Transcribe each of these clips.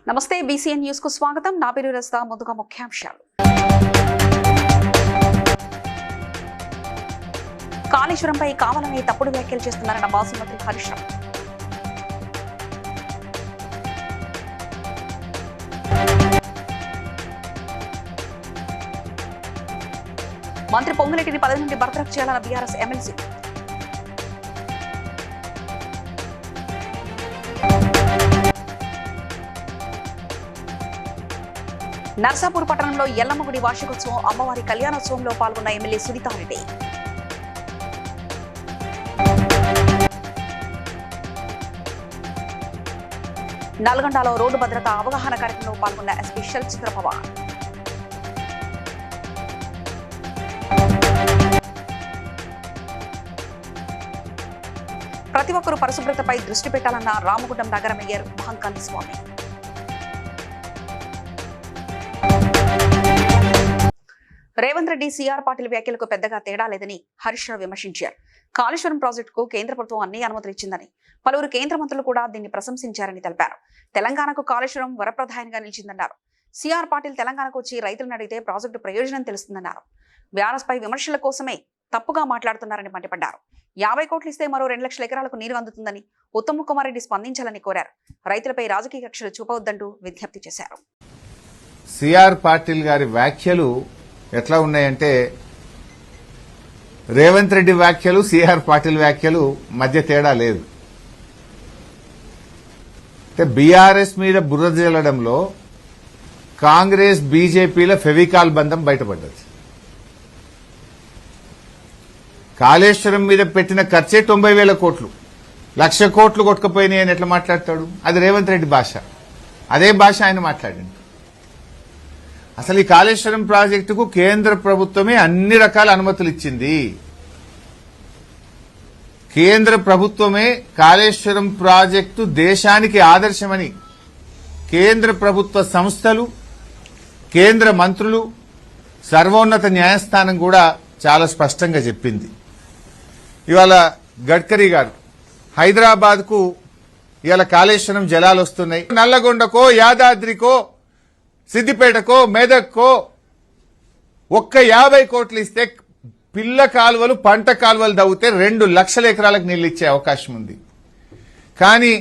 నమస్తే BCN news కు స్వాగతం. నా పేరు రస్తా. ముందుగా ముఖ్యాంశాలు. కాళేశ్వరంపై కావాలని తప్పుడు వ్యాఖ్యలు చేస్తున్నారన్న మాజీ మంత్రి హరీష్ రావు. మంత్రి పొంగులేటిని పదవి నుండి బర్తరఫ్ చేయాలన్న బీఆర్ఎస్ ఎమ్మెల్సీ. నర్సాపూర్ పట్టణంలో ఎల్లమ్మగుడి వార్షికోత్సవం, అమ్మవారి కళ్యాణోత్సవంలో పాల్గొన్న ఎమ్మెల్యే సునీతారెడ్డి. నల్గొండలో రోడ్డు భద్రతా అవగాహన కార్యక్రమంలో పాల్గొన్న ఎస్పీ షల్ చంద్రపవార్. ప్రతి ఒక్కరూ పరిశుభ్రతపై దృష్టి పెట్టాలన్న రామగుండం నగర మేయర్ మహంకాళి స్వామి. రేవంత్ రెడ్డి సిఆర్ పాటిల్ వ్యాఖ్యలకు పెద్దగా తేడా లేదని హరీష్ రావు విమర్శించారు. కాళేశ్వరం ప్రాజెక్టుకు కేంద్ర ప్రభుత్వం అన్ని అనుమతులు ఇచ్చిందని, పలువురు కేంద్ర మంత్రులు కూడా దీన్ని ప్రశంసించారని తెలిపారు. తెలంగాణకు కాళేశ్వరం వరప్రధానిగా నిలిచిందన్నారు. సిఆర్ పాటిల్ తెలంగాణకు వచ్చి రైతులను అడిగితే ప్రాజెక్టు ప్రయోజనం తెలుస్తుందన్నారు. బీఆర్ఎస్ పై విమర్శల కోసమే తప్పుగా మాట్లాడుతున్నారని మండిపడ్డారు. 50 కోట్లు ఇస్తే మరో 2 లక్షల ఎకరాలకు నీరు అందుతుందని ఉత్తమ్ కుమార్ రెడ్డి స్పందించాలని కోరారు. రైతులపై రాజకీయ కక్షలు చూపవద్దంటూ విజ్ఞప్తి చేశారు. సిఆర్ పాటిల్ గారి వ్యాఖ్యలు ఎట్లా ఉన్నాయంటే, రేవంత్ రెడ్డి వ్యాఖ్యలు సిఆర్ పాటిల్ వ్యాఖ్యలు మధ్య తేడా లేదు. బీఆర్ఎస్ మీద బురద జల్లడంలో కాంగ్రెస్ బీజేపీల ఫెవికాల్ బంధం బయటపడ్డది. కాళేశ్వరం మీద పెట్టిన ఖర్చే 90,000 కోట్లు, 1,00,000 కోట్లు కొట్టుకుపోయినాయి అని ఎట్లా మాట్లాడతాడు? అది రేవంత్ రెడ్డి భాష. అదే భాష ఆయన మాట్లాడింది. అసలు ఈ కాళేశ్వరం ప్రాజెక్టుకు కేంద్ర ప్రభుత్వమే అన్ని రకాల అనుమతులు ఇచ్చింది. కేంద్ర ప్రభుత్వమే కాళేశ్వరం ప్రాజెక్టు దేశానికి ఆదర్శమని కేంద్ర ప్రభుత్వ సంస్థలు, కేంద్ర మంత్రులు, సర్వోన్నత న్యాయస్థానం కూడా చాలా స్పష్టంగా చెప్పింది. ఇవాళ గడ్కరీ గారు హైదరాబాద్ కు ఇవాళ కాళేశ్వరం జలాలు వస్తున్నాయి. నల్లగొండకో, యాదాద్రికో, సిద్దిపేటకో, మెదక్కో ఒక్క 50 కోట్లు ఇస్తే పిల్ల కాలువలు, పంట కాలువలు తవ్వితే 2 లక్షల ఎకరాలకు నీళ్లు ఇచ్చే అవకాశం ఉంది. కానీ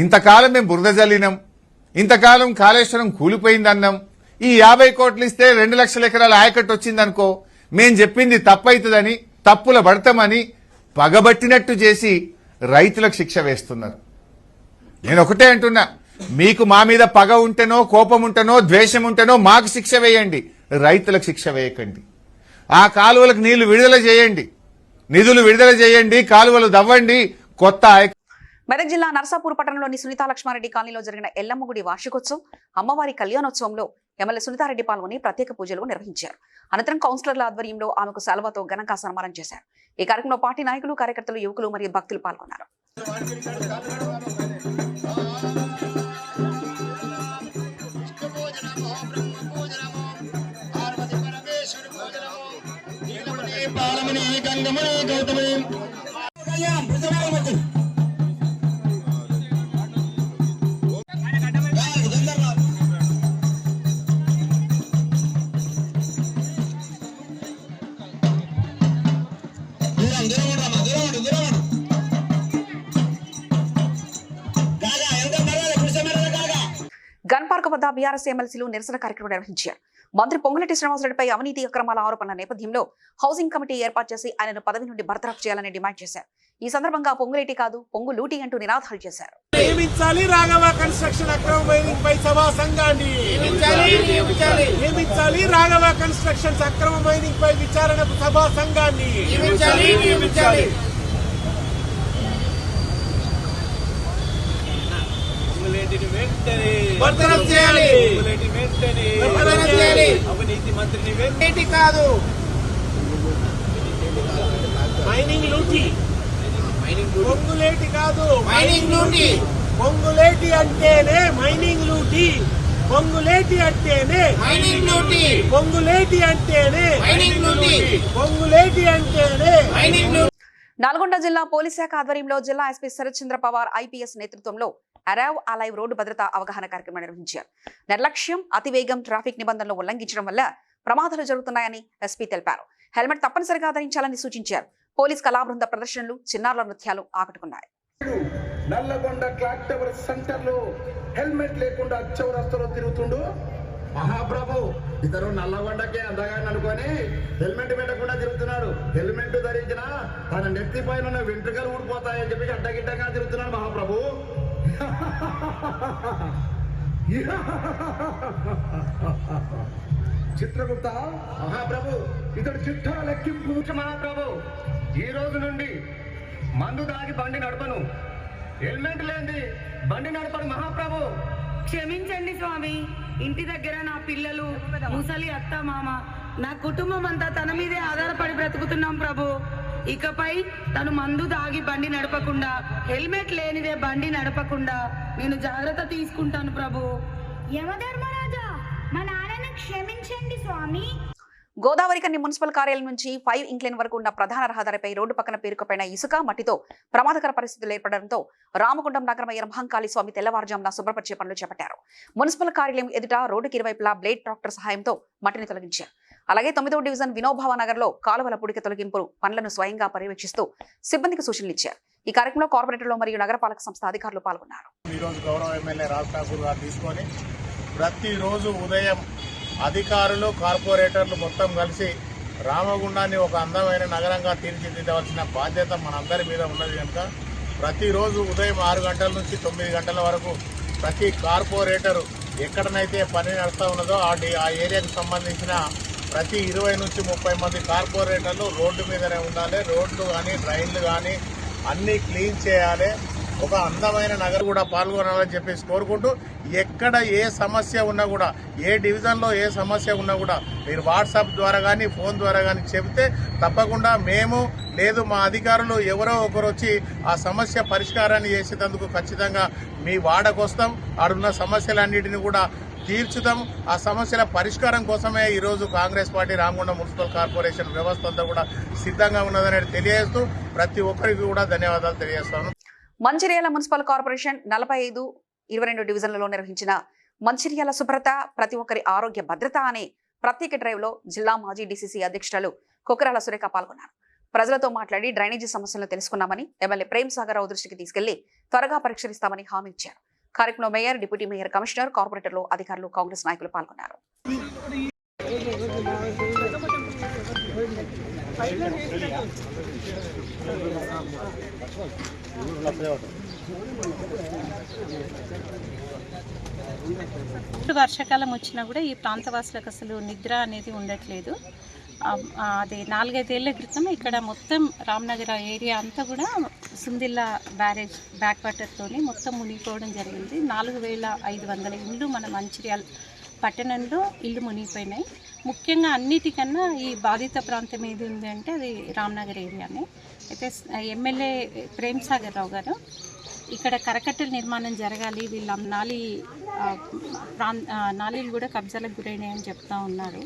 ఇంతకాలం మేము బురద జల్లినాం, ఇంతకాలం కాళేశ్వరం కూలిపోయిందన్నాం. ఈ 50 కోట్లు ఇస్తే 2 లక్షల ఎకరాల ఆయకట్టు వచ్చిందనుకో, మేం చెప్పింది తప్పైతుందని, తప్పుల పడతామని పగబట్టినట్టు చేసి రైతులకు శిక్ష వేస్తున్నారు. నేను ఒకటే అంటున్నా, మీకు మా మీద పగ ఉంటేనో, కోపం ఉంటేనో, ద్వేషం ఉంటేనో మాకు శిక్ష వేయండి, రైతులకు శిక్ష వేయకండి. ఆ కాలువలకు నీళ్లు విడుదల చేయండి, నిధులు విడుదల చేయండి, కాలువలు దవ్వండి. కొత్త మెదక్ జిల్లా నర్సాపూర్ పట్టణంలోని సునీతా లక్ష్మారెడ్డి కాలనీలో జరిగిన ఎల్లమ్మగుడి వార్షికోత్సవం, అమ్మవారి కళ్యాణోత్సవంలో ఎమ్మెల్యే సునీతారెడ్డి పాల్గొని ప్రత్యేక పూజలు నిర్వహించారు. అనంతరం కౌన్సిలర్ల ఆధ్వర్యంలో ఆమెకు శాలువాతో ఘనంగా సన్మానం చేశారు. ఈ కార్యక్రమంలో పార్టీ నాయకులు, కార్యకర్తలు, యువకులు మరియు భక్తులు పాల్గొన్నారు. గన్ పార్క్ వద్ద బీఆర్ఎస్ ఎమ్మెల్సీలు నిరసన కార్యక్రమం నిర్వహించారు. మంత్రి పొంగులేటి శ్రీనివాసరెడ్డిపై అవినీతి అక్రమాల ఆరోపణల నేపథ్యంలో హౌసింగ్ కమిటీ ఏర్పాటు చేసి ఆయనను పదవి నుండి బర్తరఫ్ చేయాలని డిమాండ్ చేశారు. ఈ సందర్భంగా పొంగులేటి కాదు, పొంగు లూటీ అంటూ నినాదాలు చేశారు. రాఘవ కన్స్ట్రక్షన్ అక్రమ మైనింగ్ పై సభా సంఘాన్ని నియమించాలి. రాఘవ కన్స్ట్రక్షన్స్ అక్రమ మైనింగ్ పై విచారణ సభా సంఘాన్ని అవినీతి మంత్రిని కాదు, మైనింగ్ లూటీ, పొంగులేటి కాదు, మైనింగ్ లూటీ. పొంగులేటి అంటేనే మైనింగ్ లూటీ, పొంగులేటి అంటేనే మైనింగ్ లూటీ, పొంగులేటి అంటేనే మైనింగ్ లూటీ, పొంగులేటి అంటేనే మైనింగ్ లూటీ. నల్గొండ జిల్లా పోలీస్ శాఖ ఆధ్వర్యంలో జిల్లా ఎస్పీ శరత్ చంద్ర పవార్ ఐపీఎస్ నేతృత్వంలో అరైవ్ అలైవ్ రోడ్డు భద్రతా అవగాహన కార్యక్రమం నిర్వహించారు. నిర్లక్ష్యం, అతివేగం, ట్రాఫిక్ నిబంధనలు ఉల్లంఘించడం వల్ల ప్రమాదాలు జరుగుతున్నాయని ఎస్పీ తెలిపారు. హెల్మెట్ తప్పనిసరిగా ధరించాలని సూచించారు. పోలీస్ కళాబృంద ప్రదర్శనలు, చిన్నారుల నృత్యాలు ఆకట్టుకున్నాయి. నల్లగొండ క్లాక్ టవర్ సెంటర్ లో హెల్మెట్ లేకుండా చౌరస్తాలో తిరుగుతుండు మహాప్రభు. ఇతరు నల్లగొండకే అందగాని అనుకొని హెల్మెట్ పెట్టకుండా తిరుగుతున్నాడు. హెల్మెట్ ధరించిన తన నెత్తి పైన వెంట్రుకలు ఊడిపోతాయని చెప్పి అడ్డగిడ్డంగా తిరుగుతున్నాడు మహాప్రభు. చిత్రగుప్త మహాప్రభు, ఇతడు చిట్టా లెక్కింపు మహాప్రభు. ఈ రోజు నుండి మందు దాగి బండి నడపను, హెల్మెట్ లేని బండి నడపను మహాప్రభు. క్షమించండి స్వామి, ఇంటి దగ్గర నా పిల్లలు, ముసలి అత్త మామ, నా కుటుంబం అంతా తన మీదే ఆధారపడి బ్రతుకుతున్నాం ప్రభు. ఇకపై తను మందు దాగి బండి నడపకుండా, హెల్మెట్ లేనిదే బండి నడపకుండా నేను జాగ్రత్త తీసుకుంటాను ప్రభు. యమధర్మరాజా, మా నాన్నని క్షమించండి స్వామి. గోదావరి కన్ని మున్సిపల్ కార్యాలయం నుంచి 5 ఇంక్లైన్ వరకు ఉన్న ప్రధాన రహదారిపై రోడ్డు పక్కన పేరుకుపోయిన ఇసుక, మట్టితో ప్రమాదకర పరిస్థితులు ఏర్పడడంతో రామగుండం నగర మేయర్ మహంకాళి స్వామి తెల్లవారుజామున శుభ్రపరిచే పనులు చేపట్టారు. మున్సిపల్ కార్యాలయం ఎదుట రోడ్డుకి ఇరువైపులా బ్లేడ్ ట్రాక్టర్ సహాయంతో మట్టిని తొలగించారు. అలాగే 9వ డివిజన్ వినోభావ నగర్ లో కాలువల పుడిక తొలగింపు పనులను స్వయంగా పర్యవేక్షిస్తూ సిబ్బందికి సూచనలు ఇచ్చారు. ఈ కార్యక్రమంలో కార్పొరేటర్లు మరియు నగరపాలక సంస్థ అధికారులు పాల్గొన్నారు. ఈరోజు గౌరవ ఎమ్మెల్యే రాజ్ ఠాకూర్ గారు తీసుకొని ప్రతిరోజు ఉదయం అధికారులు, కార్పొరేటర్లు మొత్తం కలిసి రామగుండాన్ని ఒక అందమైన నగరంగా తీర్చిదిద్దవలసిన బాధ్యత మనందరి మీద ఉన్నది కనుక ప్రతిరోజు ఉదయం 6 గంటల నుంచి 9 గంటల వరకు ప్రతి కార్పొరేటరు ఎక్కడనైతే పని నడుస్తూ ఉన్నదో ఆ ఏరియాకు సంబంధించిన ప్రతి 20 నుంచి 30 మంది కార్పొరేటర్లు రోడ్డు మీదనే ఉండాలి. రోడ్లు కానీ, డ్రైన్లు కానీ అన్నీ క్లీన్ చేయాలి. ఒక అందమైన నగరం కూడా పాల్గొనాలని చెప్పేసి కోరుకుంటూ, ఎక్కడ ఏ సమస్య ఉన్నా కూడా, ఏ డివిజన్లో ఏ సమస్య ఉన్నా కూడా మీరు వాట్సాప్ ద్వారా కానీ, ఫోన్ ద్వారా కానీ చెబితే తప్పకుండా మేము లేదు మా అధికారులు ఎవరో ఒకరు వచ్చి ఆ సమస్య పరిష్కారాన్ని చేసేందుకు ఖచ్చితంగా మీ వాడకు వస్తాం. ఆడున్న సమస్యలన్నిటిని కూడా తీర్చుదాం. ఆ సమస్యల పరిష్కారం కోసమే ఈరోజు Congress party Ramagundam municipal corporation వ్యవస్థ అంతా కూడా సిద్ధంగా ఉన్నదని తెలియజేస్తూ ప్రతి ఒక్కరికి కూడా ధన్యవాదాలు తెలియజేస్తాను. మంచిర్యాల మున్సిపల్ కార్పొరేషన్ 45, 22 డివిజన్లలో నిర్వహించిన మంచిర్యాల శుభ్రత, ప్రతి ఒక్కరి ఆరోగ్య భద్రత అనే ప్రత్యేక డ్రైవ్ లో జిల్లా మాజీ డీసీసీ అధ్యక్షురాలు కొకరాల సురేఖ పాల్గొన్నారు. ప్రజలతో మాట్లాడి డ్రైనేజీ సమస్యలను తెలుసుకున్నామని, ఎమ్మెల్యే ప్రేమ్ సాగర్ రావు దృష్టికి తీసుకెళ్లి త్వరగా పరిష్కరిస్తామని హామీ ఇచ్చారు. కార్యక్రమంలో మేయర్, డిప్యూటీ మేయర్, కమిషనర్, కార్పొరేటర్లు, అధికారులు, కాంగ్రెస్ నాయకులు పాల్గొన్నారు. వర్షాకాలం వచ్చినా కూడా ఈ ప్రాంతవాసులకు అసలు నిద్ర అనేది ఉండట్లేదు. అది 4-5 ఏళ్ల క్రితం ఇక్కడ మొత్తం రామ్నగర్ ఏరియా అంతా కూడా సుందిల్లా బ్యారేజ్ బ్యాక్ వాటర్తోని మొత్తం మునిగిపోవడం జరిగింది. 4500 ఇళ్ళు మన మంచిర్యాల పట్టణంలో ఇల్లు మునిగిపోయినాయి. ముఖ్యంగా అన్నిటికన్నా ఈ బాధిత ప్రాంతం ఏది ఉంది అంటే అది రామ్నగర్ ఏరియానే. అయితే ఎమ్మెల్యే ప్రేమ్ సాగర్ రావు గారు ఇక్కడ కరకట్టల నిర్మాణం జరగాలి, వీళ్ళ నాలీలు కూడా కబ్జాలకు గురైనాయని చెప్తా ఉన్నారు.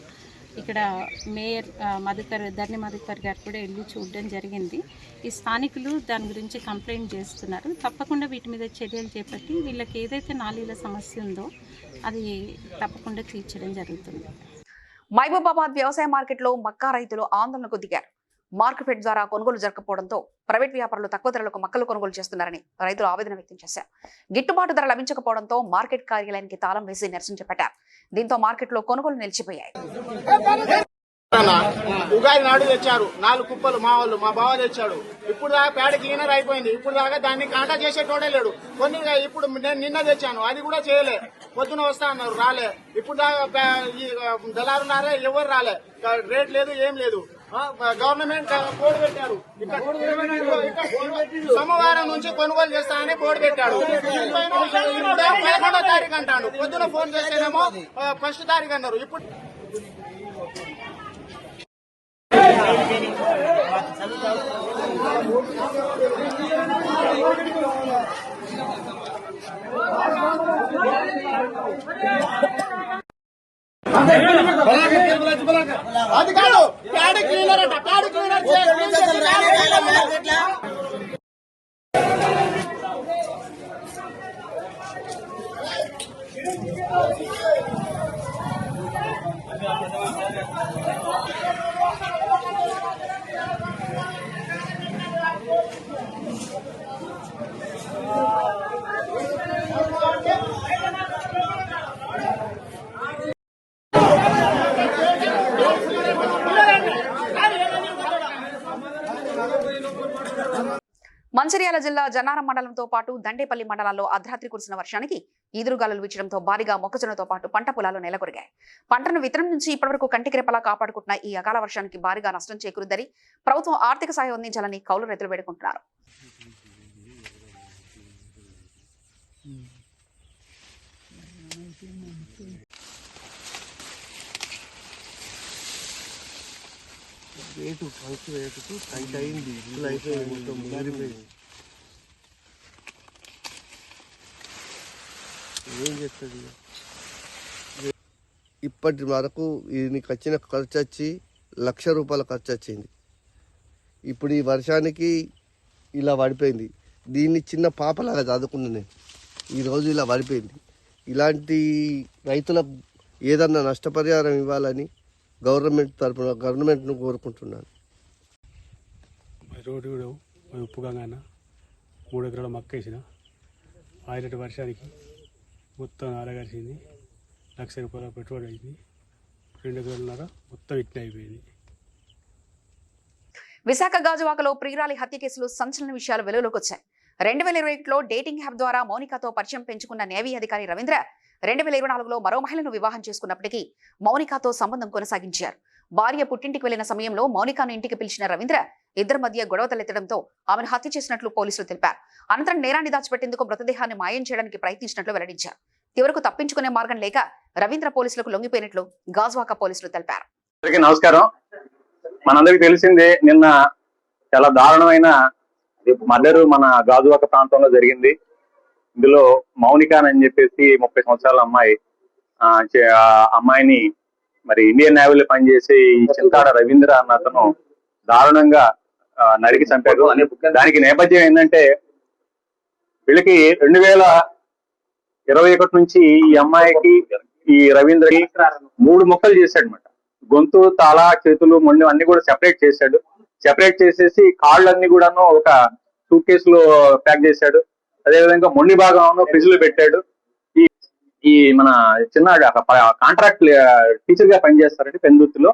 ఇక్కడ మేయర్ ధర్ని మధుకర్ గారు కూడా వెళ్ళి చూడడం జరిగింది. ఈ స్థానికులు దాని గురించి కంప్లైంట్ చేస్తున్నారు. తప్పకుండా వీటి మీద చర్యలు చేపట్టి వీళ్ళకి ఏదైతే నాలీల సమస్య ఉందో అది తప్పకుండా తీర్చడం జరుగుతుంది. మహబూబాబాద్ వ్యవసాయ మార్కెట్లో మక్కా రైతులు ఆందోళనకు దిగారు. మార్కెట్ ద్వారా కొనుగోలు జరగకపోవడంతో ప్రైవేట్ వ్యాపారులు తక్కువ ధరలకు మక్కలు కొనుగోలు చేస్తున్నారని రైతులు ఆవేదన వ్యక్తం చేశారు. గిట్టుబాటు ధర లభించకపోవడంతో మార్కెట్ కార్యాలయానికి తాళం వేసి నిరసన చేపట్టారు. దీంతో మార్కెట్లో కొనుగోలు నిలిచిపోయాయి. ఉగాది నాడు తెచ్చారు 4 కుప్పలు మా వాళ్ళు, మా బావ తెచ్చాడు. ఇప్పుడు దాకా పేడ క్లీనర్ అయిపోయింది. ఇప్పుడు దాకా దాన్ని కాంటా చేసేటోడే లేడు. కొన్ని ఇప్పుడు నేను నిన్న తెచ్చాను, అది కూడా చేయలే. పొద్దున వస్తా అన్నారు, రాలే. ఇప్పుడు దాకా ఈ దళారున్నారే, ఎవరు రాలే. రేట్ లేదు, ఏం లేదు. గవర్నమెంట్ బోర్డు పెట్టారు. సోమవారం నుంచి కొనుగోలు చేస్తానని బోర్డు పెట్టాడు. 11వ తారీఖు అంటాడు. పొద్దున ఫోన్ చేస్తేనేమో 1వ తారీఖు అన్నారు. ఇప్పుడు అది కాదు ప్యాడ్ క్లీనర్ అట, ప్యాడ్ క్లీనర్ మంచిర్యాల జిల్లా జన్నారం మండలంతో పాటు దండేపల్లి మండలాల్లో అర్ధరాత్రి కురిసిన వర్షానికి ఈదురుగాలులు వీచడంతో భారీగా మొక్కజొన్నతో పాటు పంట పొలాలు నెలకొరిగాయి. పంటను విత్తనం నుంచి ఇప్పటివరకు కంటికి రెప్పలా కాపాడుకుంటున్న ఈ అకాల వర్షానికి భారీగా నష్టం చేకూరుద్దని ప్రభుత్వం ఆర్థిక సాయం అందించాలని కౌలు రైతులు వేడుకుంటున్నారు. ఇప్పటి వరకు దీనికి వచ్చిన ఖర్చు వచ్చి 1,00,000 రూపాయల ఖర్చు వచ్చింది. ఇప్పుడు ఈ వర్షానికి ఇలా పడిపోయింది. దీన్ని చిన్న పాపలాగా చదువుకున్నా నేను, ఈరోజు ఇలా పడిపోయింది. ఇలాంటి రైతులకు ఏదన్నా నష్టపరిహారం ఇవ్వాలని గవర్నమెంట్ను కోరుకుంటున్నాను. రోడ్డు కూడా ఉప్పుగా 3 ఎకరాల మక్క వేసిన ఆయిలటి వర్షానికి మొత్తం ఆరగలిసింది. 1,00,000 రూపాయల పెట్టుబడి అయింది. 2 ఎకరాలన్నర మొత్తం ఇట్లా అయిపోయింది. విశాఖ గాజువాకలో ప్రియురాలి హత్య కేసులో సంచలన విషయాలు వెలుగులోకి వచ్చాయి. 2021లో డేటింగ్ యాప్ ద్వారా మౌనికాతో పరిచయం పెంచుకున్న నేవీ అధికారి రవీంద్ర 2024లో మరో మహిళను వివాహం చేసుకున్నప్పటికీ మౌనికాతో సంబంధం కొనసాగించారు. భార్య పుట్టింటికి వెళ్లిన సమయంలో మౌనికాను ఇంటికి పిలిచిన రవీంద్ర ఇద్దరి మధ్య గొడవ తలెత్తడంతో ఆమెను హత్య చేసినట్లు పోలీసులు తెలిపారు. అనంతరం నేరాన్ని దాచిపెట్టేందుకు మృతదేహాన్ని మాయం చేయడానికి ప్రయత్నించినట్లు వెల్లడించారు. చివరకు తప్పించుకునే మార్గం లేక రవీంద్ర పోలీసులకు లొంగిపోయినట్లు గాజువాక పోలీసులు తెలిపారు. నమస్కారం. మనందరికి తెలిసిందే, నిన్న చాలా దారుణమైన మర్డర్ మన గాజువాక ప్రాంతంలో జరిగింది. ఇందులో మౌనిక అని చెప్పేసి 30 సంవత్సరాల అమ్మాయి, అమ్మాయిని మరి ఇండియన్ నేవీలో పనిచేసే ఈ చింతాడ రవీంద్ర అన్న అతను దారుణంగా నరికి చంపారు. దానికి నేపథ్యం ఏంటంటే, వీళ్ళకి 2021 నుంచి ఈ అమ్మాయికి ఈ రవీంద్రకి 3 ముక్కలు చేశాడు అనమాట. గొంతు, తల, చేతులు, మొండి అన్ని కూడా సెపరేట్ చేశాడు. సెపరేట్ చేసేసి కాళ్ళన్నీ కూడాను ఒక సూట్ కేసులో ప్యాక్ చేశాడు. అదేవిధంగా మొండి భాగం ఫ్రిడ్జ్ లో పెట్టాడు. ఈ మన చిన్న కాంట్రాక్ట్ టీచర్ గా పనిచేస్తారండి పెందుర్తిలో.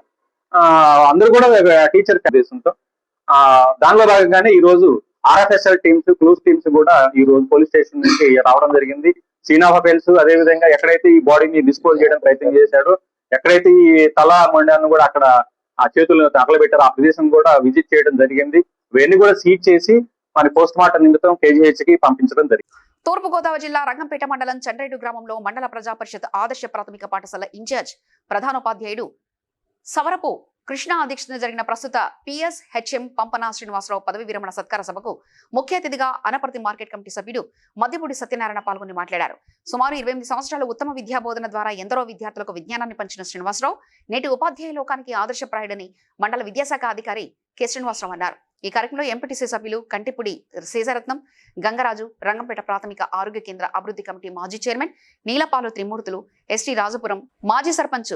అందరూ కూడా టీచర్ ఉద్దేశంతో దానిలో భాగంగానే ఈ రోజు ఆర్ఎఫ్ఎస్ఎల్ టీమ్స్, క్లూస్ టీమ్స్ కూడా ఈ రోజు పోలీస్ స్టేషన్ నుంచి రావడం జరిగింది. సీన్ ఆఫ్ అఫెన్స్, అదేవిధంగా ఎక్కడైతే ఈ బాడీని డిస్పోజ్ చేయడం ప్రయత్నం చేశాడో, ఎక్కడైతే ఈ తల మొండాన్ని కూడా అక్కడ ఆ చేతులను తగలబెట్టారో ఆ ప్రదేశం కూడా విజిట్ చేయడం జరిగింది. ఇవన్నీ కూడా సీజ్ చేసి మన పోస్ట్ మార్టం నిమిత్తం KGH కి పంపించడం జరిగింది. తూర్పుగోదావరి జిల్లా రంగంపేట మండలం చండ్రేడు గ్రామంలో మండల ప్రజా పరిషత్ ఆదర్శ ప్రాథమిక పాఠశాల ఇన్ఛార్జ్ ప్రధానోపాధ్యాయుడు సవరపు కృష్ణ అధ్యక్షతన జరిగిన ప్రస్తుత PSHM పంపన శ్రీనివాసరావు పదవి విరమణ సత్కార సభకు ముఖ్య అతిథిగా అనపర్తి మార్కెట్ కమిటీ సభ్యుడు మద్దిపూడి సత్యనారాయణ పాల్గొని మాట్లాడారు. సుమారు 28 సంవత్సరాలు ఉత్తమ విద్యా బోధన ద్వారా ఎందరో విద్యార్థులకు విజ్ఞానాన్ని పంచిన శ్రీనివాసరావు నేటి ఉపాధ్యాయ లోకానికి ఆదర్శప్రాయుడని మండల విద్యాశాఖ అధికారి కె శ్రీనివాసరావు అన్నారు. ఈ కార్యక్రమంలో ఎంపీటీసీ సభ్యులు కంటిపుడి శేషరత్నం, గంగరాజు, రంగంపేట ప్రాథమిక ఆరోగ్య కేంద్ర అభివృద్ధి కమిటీ మాజీ చైర్మన్ నీలపాలు త్రిమూర్తులు, ఎస్టీ రాజపురం మాజీ సర్పంచ్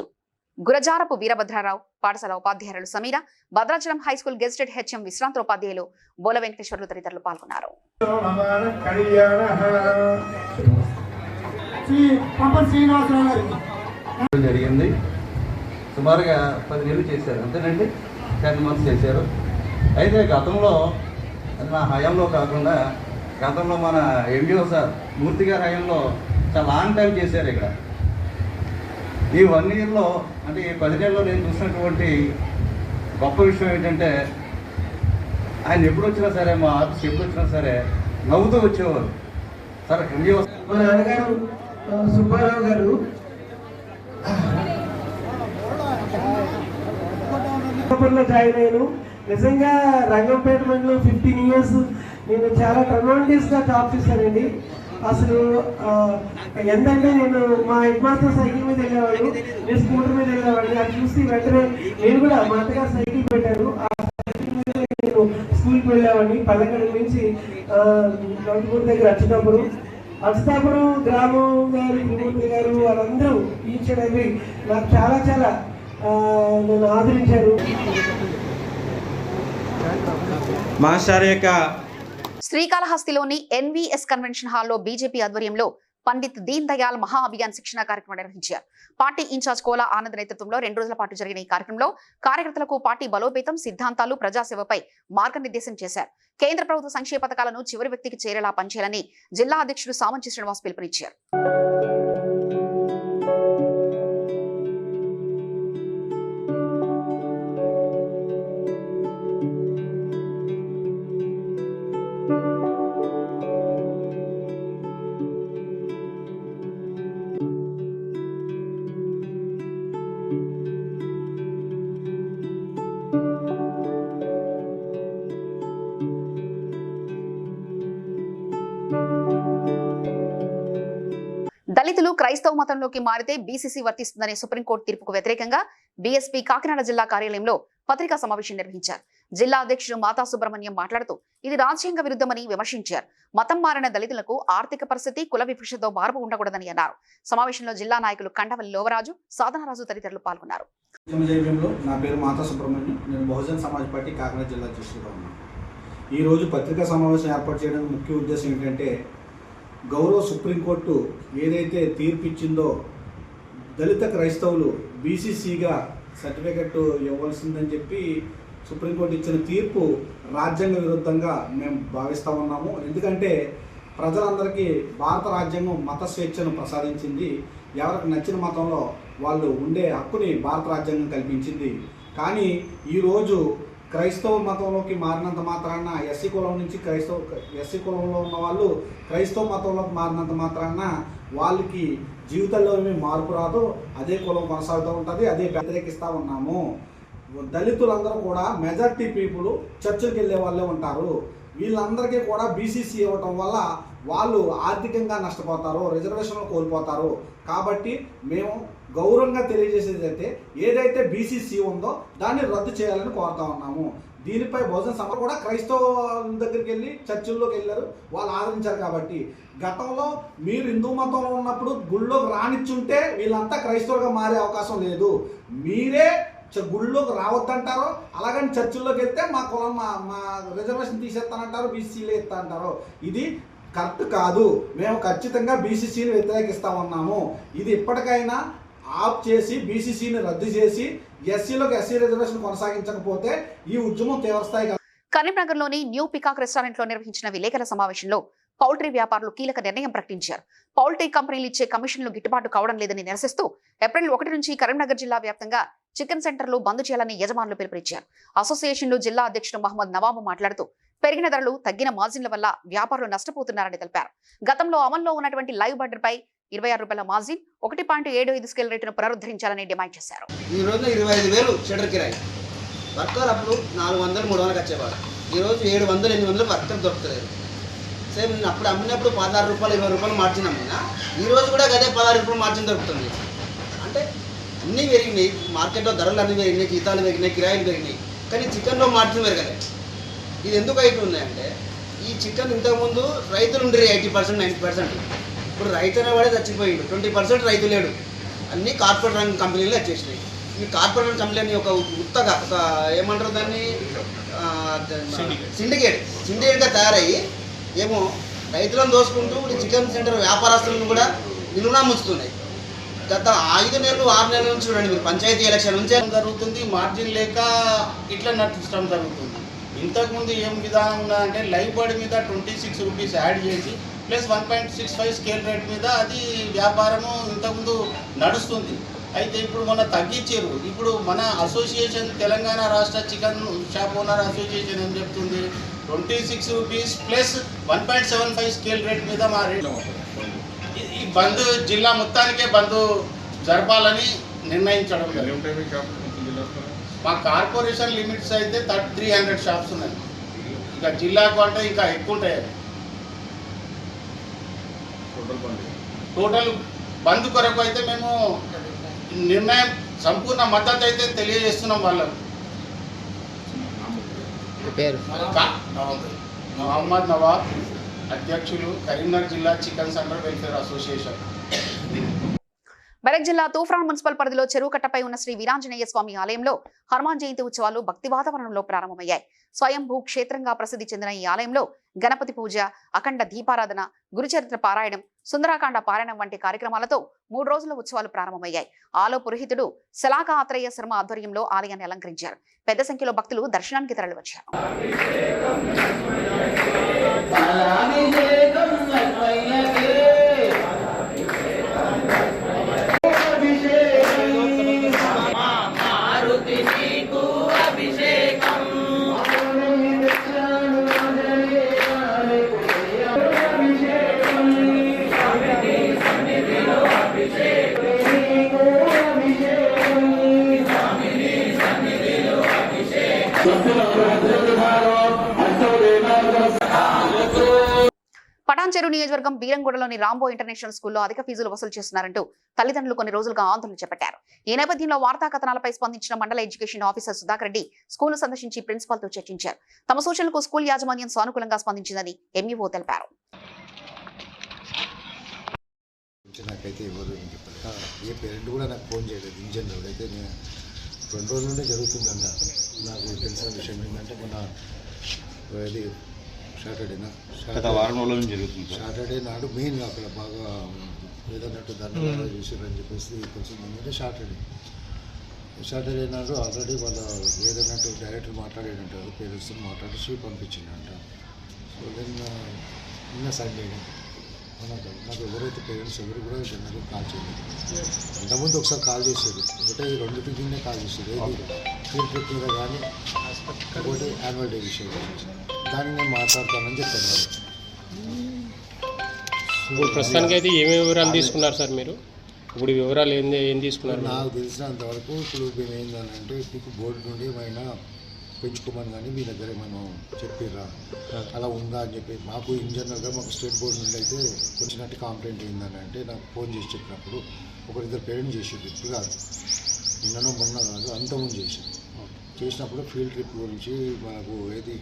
గురజారపు వీరభద్రారావు, పాఠశాల ఉపాధ్యాయులు Sameera, Bhadrachalam high school gazetted HM విశ్రాంత ఉపాధ్యాయులు బోల వెంకటేశ్వర్లు తదితరులు పాల్గొన్నారు. జరిగింది. సుమారుగా 10 నెలలు చేశారు, అంతేనండి, 10 months చేశారు. అయితే గతంలో నా హయాంలో కాకుండా గతంలో మన MDO సార్ మూర్తి గారి హయాంలో చాలా లాంగ్ టైం చేశారు. ఇక్కడ ఈ 1 yearలో అంటే ఈ 10 నెలల్లో నేను చూసినటువంటి గొప్ప విషయం ఏంటంటే, ఆయన ఎప్పుడు వచ్చినా సరే, మా ఆఫీస్కి ఎప్పుడు వచ్చినా సరే నవ్వుతూ వచ్చేవారు. సార్ MDO మా నాన్నగారు సుబ్బారావు గారు జాయిన్ అయ్యాను. నిజంగా రంగంపేట మండలం 15 years నేను చాలా టర్నోల్డీస్గా జాబ్ చేశానండి. అసలు ఎంతంటే నేను మా హెడ్ మాస్టర్ సైకిల్ మీద వెళ్ళేవాడు, నేను స్కూటర్ మీద వెళ్ళేవాడిని. అది చూసి వెంటనే నేను కూడా మా అత్తగారు సైకిల్ పెట్టారు, ఆ సైకిల్ మీద నేను స్కూల్కి వెళ్ళేవాడిని. పల్లెకడ నుంచి గౌతమూరు దగ్గర అచ్చుతాపురం గ్రామం గారు, విమూర్తి గారు వాళ్ళందరూ ఈచడవి నాకు చాలా చాలా నన్ను ఆదరించారు. మాస్టర్ యొక్క శ్రీకాళహస్తిలోని ఎన్వీఎస్ కన్వెన్షన్ హాల్లో బీజేపీ ఆధ్వర్యంలో పండిత్ దీన్ దయాళ్ మహా అభియాన్ శిక్షణ కార్యక్రమం నిర్వహించారు. పార్టీ ఇన్ఛార్జ్ కోలా ఆనంద్ నేతృత్వంలో 2 రోజుల పాటు జరిగిన ఈ కార్యక్రమంలో కార్యకర్తలకు పార్టీ బలోపేతం, సిద్ధాంతాలు, ప్రజాసేవపై మార్గనిర్దేశం చేశారు. కేంద్ర ప్రభుత్వ సంక్షేమ పథకాలను చివరి వ్యక్తికి చేరేలా పనిచేయాలని జిల్లా అధ్యక్షుడు సామంచి శ్రీనివాస్ పిలుపునిచ్చారు. దళితులు క్రైస్తవ మతంలోకి మారితే బీసీసీ వర్తిస్తుందనే సుప్రీంకోర్టు తీర్పుకు వ్యతిరేకంగా బీఎస్పీ కాకినాడ జిల్లా కార్యాలయంలో పత్రికా సమావేశం నిర్వహించారు. జిల్లా అధ్యక్షుడు మాతా సుబ్రహ్మణ్యం మాట్లాడుతూ ఇది రాజ్యాంగ విరుద్ధమని విమర్శించారు. మతం మారిన దళితులకు ఆర్థిక పరిస్థితి, కుల వివక్షతో మార్పు ఉండకూడదని అన్నారు. సమావేశంలో జిల్లా నాయకులు కండవల్లి లోవరాజు, సాధనరాజు తదితరులు పాల్గొన్నారు. నా పేరు మాతా సుబ్రహ్మణ్యం. నేను బహుజన్ సమాజ్ పార్టీ కాకినాడ జిల్లా అధ్యక్షుడిగా ఉన్నాను. ఈరోజు పత్రికా సమావేశం ఏర్పాటు చేయడానికి ముఖ్య ఉద్దేశం ఏంటంటే, గౌరవ సుప్రీంకోర్టు ఏదైతే తీర్పు ఇచ్చిందో దళిత క్రైస్తవులు బీసీసీగా సర్టిఫికెట్ ఇవ్వాల్సిందని చెప్పి సుప్రీంకోర్టు ఇచ్చిన తీర్పు రాజ్యాంగ విరుద్ధంగా మేము భావిస్తూ ఉన్నాము. ఎందుకంటే ప్రజలందరికీ భారత రాజ్యాంగం మత స్వేచ్ఛను ప్రసాదించింది. ఎవరికి నచ్చిన మతంలో వాళ్ళు ఉండే హక్కుని భారత రాజ్యాంగం కల్పించింది. కానీ ఈరోజు క్రైస్తవ మతంలోకి మారినంత మాత్రాన ఎస్సీ కులం నుంచి ఎస్సీ కులంలో ఉన్న వాళ్ళు క్రైస్తవ మతంలోకి మారినంత మాత్రాన వాళ్ళకి జీవితంలో ఏమీ మార్పు రాదు, అదే కులం కొనసాగుతూ ఉంటుంది, అదే వ్యతిరేకిస్తూ ఉన్నాము. దళితులందరూ కూడా మెజారిటీ పీపుల్ చర్చిలకు వెళ్ళే వాళ్ళే ఉంటారు. వీళ్ళందరికీ కూడా బీసీసీ ఇవ్వటం వల్ల వాళ్ళు ఆర్థికంగా నష్టపోతారు, రిజర్వేషన్లు కోల్పోతారు. కాబట్టి మేము గౌరవంగా తెలియజేసేది అయితే ఏదైతే బీసీసీ ఉందో దాన్ని రద్దు చేయాలని కోరుతా ఉన్నాము. దీనిపై బహుజన సమాజ్ కూడా క్రైస్తవ దగ్గరికి వెళ్ళి చర్చిల్లోకి వెళ్ళారు, వాళ్ళు ఆదరించారు. కాబట్టి గతంలో మీరు హిందూ మతంలో ఉన్నప్పుడు గుళ్ళోకి రానిచ్చుంటే వీళ్ళంతా క్రైస్తవులుగా మారే అవకాశం లేదు. మీరే గుళ్ళోకి రావద్దంటారో, అలాగని చర్చిల్లోకి వెళ్తే మా కులం మా రిజర్వేషన్ తీసేస్తానంటారు, బీసీసీలు ఇస్తా అంటారు. ఇది కరెక్ట్ కాదు. మేము ఖచ్చితంగా బీసీసీని వ్యతిరేకిస్తా ఉన్నాము. ఇది ఇప్పటికైనా ఆఫ్ చేసి బీసీసీని రద్దు చేసి ఎస్సీలోకి ఎస్సీ రిజర్వేషన్ కొనసాగించకపోతే ఈ ఉద్యమం తీవ్రస్థాయి. కరీంనగర్లోని న్యూ పికాక్ రెస్టారెంట్లో నిర్వహించిన విలేకరుల సమావేశంలో పౌల్ట్రీ వ్యాపారులు కీలక నిర్ణయం ప్రకటించారు. పౌల్ట్రీ కంపెనీలు ఇచ్చే కమిషన్లు గిట్టుబాటు కావడం లేదని నిరసిస్తూ ఏప్రిల్ 1 నుంచి కరీంనగర్ జిల్లా వ్యాప్తంగా చికెన్ సెంటర్లు బంద్ చేయాలని యజమానులు పిలుపునిచ్చారు. అసోసియేషన్లో జిల్లా అధ్యక్షుడు మహమ్మద్ నవాబు మాట్లాడుతూ పెరిగిన ధరలు, తగ్గిన మార్జిన్ల వల్ల వ్యాపారులు నష్టపోతున్నారని తెలిపారు. గతంలో అమల్లో ఉన్నటువంటి లైవ్ బర్డర్ పై ₹26 మార్జిన్, 1.75 స్కేల్ రేటును పునరుద్ధరించాలని డిమాండ్ చేశారు. ఈ రోజు 25,000 షటర్ కిరాయి. వర్కర్ అప్పుడు 400-300 వచ్చేవాడు. ఈ రోజు 700-800 వర్కర్ దొరుకుతలేదు. సేమ్ నేను అప్పుడు అమ్మినప్పుడు ₹16, ₹20 మార్జిన్ అమ్మినా ఈ రోజు కూడా అదే ₹16 మార్జిన్ దొరుకుతుంది. అంటే అన్నీ పెరిగినాయి, మార్కెట్లో ధరలు అన్నీ పెరిగినాయి, జీతాలు పెరిగినాయి, కిరాయిలు పెరిగినాయి, కానీ చికెన్లో మార్జిన్ పెరగలేదు. ఇది ఎందుకు అవుతుందంటే ఈ చికెన్ ఇంతకుముందు రైతులు ఉండేవి 80%, 90%. ఇప్పుడు రైతు అనేవాడే చచ్చిపోయిండు, 20% రైతు లేడు. అన్నీ కార్పొరేట్ రంగ కంపెనీలు వచ్చేసినాయి. ఈ కార్పొరేట్ కంపెనీ ఒక ఉత్తగా ఒక ఏమంటారు దాన్ని సిండికేట్గా తయారయ్యి ఏమో రైతులను దోసుకుంటూ చికెన్ సెంటర్ వ్యాపారస్తులను కూడా నిలువునా ముంచుతున్నాయి. గత 5 నెలలు 6 నెలల నుంచి చూడండి మీరు, పంచాయతీ ఎలక్షన్ నుంచే జరుగుతుంది. మార్జిన్ లేక ఇట్లా నటించడం జరుగుతుంది. ఇంతకుముందు ఏం విధానం ఉన్నదంటే లైవ్ బర్డ్ మీద ₹26 యాడ్ చేసి ప్లస్ 1.65 స్కేల్ రేట్ మీద అది వ్యాపారము ఇంతకుముందు నడుస్తుంది. అయితే ఇప్పుడు మొన్న తగ్గించారు. ఇప్పుడు మన అసోసియేషన్ తెలంగాణ రాష్ట్ర చికెన్ షాప్ ఓనర్ అసోసియేషన్ ఏం చెప్తుంది, ₹26 ప్లస్ 1.75 స్కేల్ రేట్ మీద మా రేట్ ఈ బంద్ జిల్లా మొత్తానికే బంద్ జరపాలని నిర్ణయించడం జరిగింది. మా కార్పొరేషన్ లిమిట్స్ అయితే 300 షాప్స్ ఉన్నాయి. ఇంకా జిల్లాకు అంటే ఇంకా ఎక్కువ ఉంటాయి. టోటల్ బంద్ కొరకు అయితే మేము నిర్ణయం సంపూర్ణ మద్దతు అయితే తెలియజేస్తున్నాం వాళ్ళకు. మహమ్మద్ నవాబ్, అధ్యక్షులు, కరీంనగర్ జిల్లా chicken centre welfare association. Medak జిల్లా తూఫ్రాన్ మున్సిపల్ పరిధిలో చెరువు కట్టపై ఉన్న శ్రీ వీరాంజనేయ స్వామి ఆలయంలో హనుమాన్ జయంతి ఉత్సవాలు భక్తి వాతావరణంలో ప్రారంభమయ్యాయి. స్వయంభూ క్షేత్రంగా ప్రసిద్ధి చెందిన ఈ ఆలయంలో గణపతి పూజ, అఖండ దీపారాధన, గురుచరిత్ర పారాయణం, సుందరాకాండ పారాయణం వంటి కార్యక్రమాలతో 3 రోజుల ఉత్సవాలు ప్రారంభమయ్యాయి. ఆలయ పురోహితుడు శలాక ఆత్రేయ శర్మ ఆధ్వర్యంలో ఆలయాన్ని అలంకరించారు. పెద్ద సంఖ్యలో భక్తులు దర్శనానికి తరలివచ్చారు. పటాన్చెరు నియోజకవర్గం బీరంగూడలోని రాంబో ఇంటర్నేషనల్ స్కూల్లో అధిక ఫీజులు వసూలు చేస్తున్నారంటూ తల్లిదండ్రులు కొన్ని రోజులుగా ఆందోళన చేపట్టారు. ఈ నేపథ్యంలో వార్తా కథనాలపై స్పందించిన మండల education officer Sudhakar Reddy school సందర్శించి ప్రిన్సిపాల్ తో చర్చించారు. తమ సూచనలకు స్కూల్ యాజమాన్యం సానుకూలంగా స్పందించిందని ఎంఈఓ తెలిపారు. నాకైతే ఎవరు ఏ పేరెంట్ కూడా నాకు ఫోన్ చేయలేదు. ఇన్ జనరల్ అయితే 2 రోజుల నుండే జరుగుతుందంట. నాకు తెలిసిన విషయం ఏంటంటే మొన్న ఇది సాటర్డే నాడు మెయిన్ అక్కడ బాగా ఏదన్నట్టు ధర్నా చేశారని చెప్పేసి కొంచెం ముందే సాటర్డే నాడు ఆల్రెడీ వాళ్ళ ఏదన్నట్టు డైరెక్టర్ మాట్లాడేటంటారు, పేరెంట్స్తో మాట్లాడి పంపించిందంట. సో దెన్ నిన్న సండే నాకు ఎవరైతే పేరెంట్స్ ఎవరు కూడా జనరల్గా కాల్ చేయలేదు. అంతకుముందు ఒకసారి కాల్ చేశారు, ఒకటే ఈ 2 టికెట్నే కాల్ చేశారు. ఏది ఫీల్డ్ ట్రిప్ మీద కానీ ఒకటి యాన్యువల్ డే విషయం దాన్ని నేను మాట్లాడతానని చెప్పాను. ప్రస్తుతానికి అయితే ఏమేమి వివరాలు తీసుకున్నారు సార్ మీరు? ఇప్పుడు వివరాలు ఏం తీసుకున్నారు? నాకు తెలిసినంతవరకు ఇప్పుడు మేము ఏంటంటే మీకు బోర్డు నుండి ఏమైనా పెంచుకోమని కానీ మీ దగ్గర మనం చెప్పిర్రా అలా ఉందా అని చెప్పి మాకు ఇన్ జనరల్గా మాకు స్టేట్ బోర్డు నుండి అయితే వచ్చినట్టు కంప్లైంట్ ఏందని అంటే నాకు ఫోన్ చేసి చెప్పినప్పుడు 1-2 పేరెంట్ చేసేది. ఇప్పుడు కాదు, నిన్ననో మొన్న కాదు, అంతకుముందు చేసినప్పుడు ఫీల్డ్ ట్రిప్ గురించి మనకు ఏది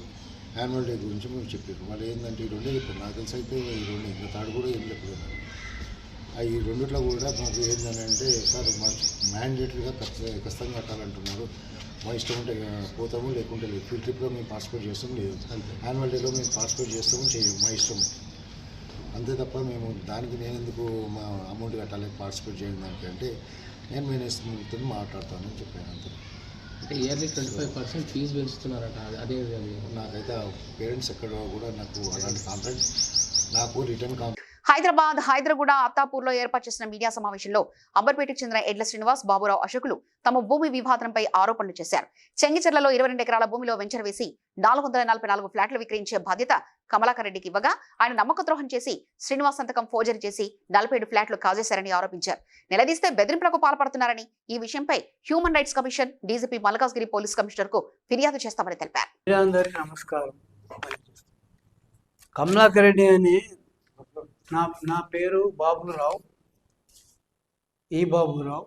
యాన్యువల్ డే గురించి మేము చెప్పారు. వాళ్ళు ఏంటంటే ఈ 2 చెప్పారు. నాకు తెలిసి అయితే ఈ 2 ఇంకా థర్డ్ కూడా ఏం చెప్పలేదు. ఈ 2 కూడా మాకు ఏంటని అంటే సార్ మాకు మ్యాండేటరీగా ఖచ్చితంగా కట్టాలంటున్నారు. మా ఇష్టం ఉంటే పోతాము, లేకుంటే లేదు. ఫీల్డ్ ట్రిప్లో మేము పార్టిసిపేట్ చేస్తాము, లేదు యాన్యువల్ డేలో మేము పార్టిసిపేట్ చేస్తాము, చేయము, మా ఇష్టం అంతే తప్ప మేము దానికి నేను ఎందుకు మా అమౌంట్ కట్టాలి పార్టిసిపేట్ చేయడం దానికంటే నేను మేనేజ్మెంట్తో మాట్లాడతానని చెప్పాను. అంతే. అంటే ఇయర్లీ 25% ఫీజు పెంచుతున్నారట, అదే నాకైతే పేరెంట్స్ ఎక్కడ కూడా నాకు అలాంటి కాంప్లైంట్ నాకు రిటర్న్ హైదరాబాద్ హైదరాగూడ అత్తాపూర్లో ఏర్పాటు చేసిన మీడియా సమావేశంలో అంబర్పేటకు చెందిన ఎడ్ల శ్రీనివాస్, బాబురావు అశోకులు తమ భూమి వివాదంపై ఆరోపణలు చేశారు. చెంగిచెర్లలో 22 ఎకరాల భూమిలో వెంచర్ వేసి 444 ఫ్లాట్లు విక్రయించే బాధ్యత కమలాకర్ రెడ్డికి ఇవ్వగా ఆయన నమ్మక ద్రోహం చేసి శ్రీనివాస్ సంతకం ఫోర్జరీ చేసి 47 ఫ్లాట్లు కాజేశారని ఆరోపించారు. నిలదీస్తే బెదిరింపులకు పాల్పడుతున్నారని, ఈ విషయంపై human rights commission, DGP Malkajgiri police commissioner కు ఫిర్యాదు చేస్తామని తెలిపారు. నమస్కారం. కమలాకర్ రెడ్డి అని నా పేరు బాబురావు, ఈ బాబురావు.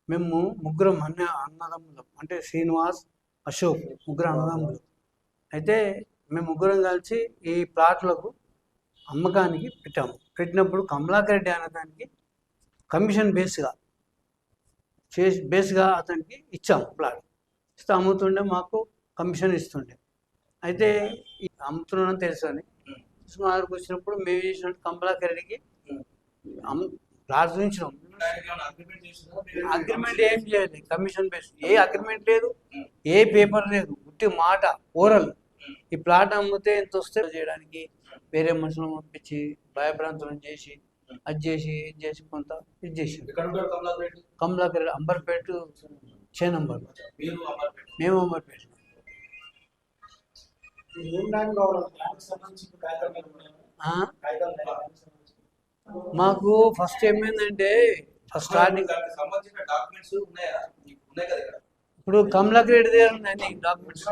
మేము ముగ్గురం అన్నదమ్ములం, అంటే శ్రీనివాస్, అశోక్ ముగ్గురు అన్నదమ్ములు. అయితే మేము ముగ్గురం కలిసి ఈ ప్లాట్లకు అమ్మకానికి పెట్టినప్పుడు కమలాకర్ రెడ్డి అనేదానికి కమిషన్ బేస్గా అతనికి ఇచ్చాము. ప్లాట్ ఇస్తే అమ్ముతుండే మాకు కమిషన్ ఇస్తుండే. అయితే ఈ అమ్ముతున్నానని తెలుసు అని సుమారుకు వచ్చినప్పుడు మేము చేసినట్టు కమలాకర్ రెడ్డికి ప్లాట్ చూపించినాం. అగ్రిమెంట్ ఏం చేయాలి, కమిషన్ బేస్ ఏ అగ్రిమెంట్ లేదు, ఏ పేపర్ లేదు, ఉట్టి మాట ఓరల్. ఈ ప్లాట్ అమ్మితే ఎంత వస్తే చేయడానికి వేరే మనుషులను పంపించి భయభ్రాంతులను చేసి అది చేసి ఇది చేసి కొంత ఇది చేసి కమలాకర్ రెడ్డి అంబర్పేట 6 నంబర్, మేము అంబర్పేట. మాకు ఫస్ట్ ఏమైందంటే ఫస్ట్ స్టార్టింగ్ ఇప్పుడు కమలాకర్ రెడ్డి దగ్గర ఉందండి డాక్యుమెంట్స్.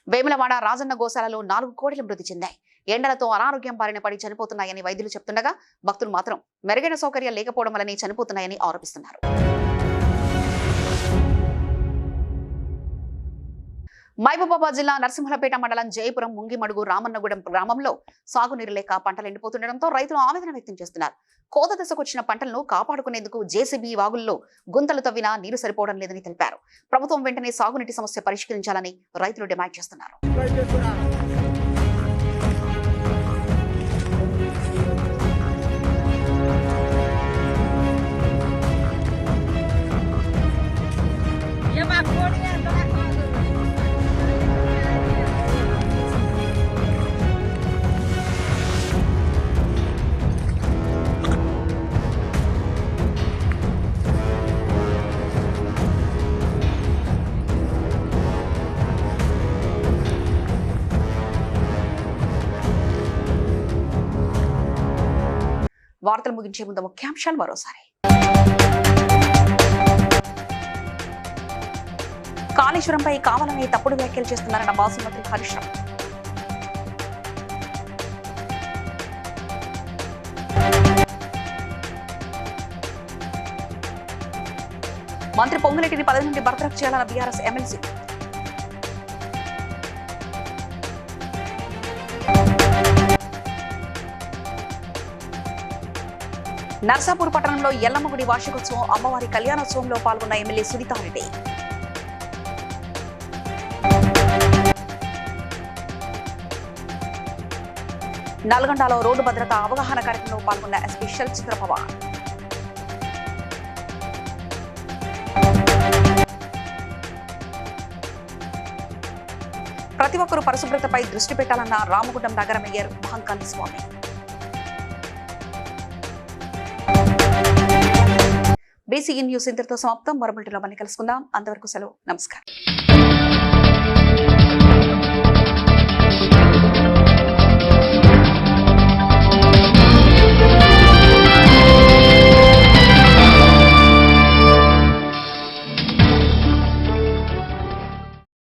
వేములవాడ రాజన్న గోశాలలో 4 కోడెలు మృతి చెందాయి. ఎండలతో అనారోగ్యం బారిన పడి చనిపోతున్నాయని వైద్యులు చెప్తుండగా భక్తులు మాత్రం మెరుగైన సౌకర్యాలు లేకపోవడం వల్లనే చనిపోతున్నాయని ఆరోపిస్తున్నారు. మహబూబాబాద్ జిల్లా నరసింహులపేట మండలం జయపురం ముంగిమడుగు రామన్నగూడెం గ్రామంలో సాగునీరు లేక పంటలు ఎండిపోతుండటంతో రైతులు ఆవేదన వ్యక్తం చేస్తున్నారు. కోత దశకొచ్చిన పంటలను కాపాడుకునేందుకు జేసీబీ వాగుల్లో గుంతలు తవ్వినా నీరు సరిపోవడం లేదని తెలిపారు. ప్రభుత్వం వెంటనే సాగునీటి సమస్య పరిష్కరించాలని రైతులు డిమాండ్ చేస్తున్నారు. వార్తలు ముగించే ముందు ముఖ్యాంశాలు మరోసారి. కాళేశ్వరంపై కావాలనే తప్పుడు వ్యాఖ్యలు చేస్తున్నారన్న మాజీ మంత్రి హరీష్ రావు. మంత్రి పొంగులేటిని పదవి నుండి బర్తరఫ్ చేయాలన్న బీఆర్ఎస్ ఎమ్మెల్సీ. నర్సాపూర్ పట్టణంలో ఎల్లమ్మగుడి వార్షికోత్సవం అమ్మవారి కళ్యాణోత్సవంలో పాల్గొన్న ఎమ్మెల్యే సునీతారెడ్డి. నల్గొండలో రోడ్డు భద్రత అవగాహన కార్యక్రమంలో పాల్గొన్న ఎస్పీ షెల్ చంద్రపవార్. ప్రతి ఒక్కరూ పరిశుభ్రతపై దృష్టి పెట్టాలన్న రామగుండం నగర మేయర్ మహంకాళి స్వామి. బీసీఎన్ న్యూస్ ఇంతటితో సమాప్తం. మరో బులెటిన్లో మళ్ళీ కలుసుకుందాం. అంతవరకు సెలవు. నమస్కారం.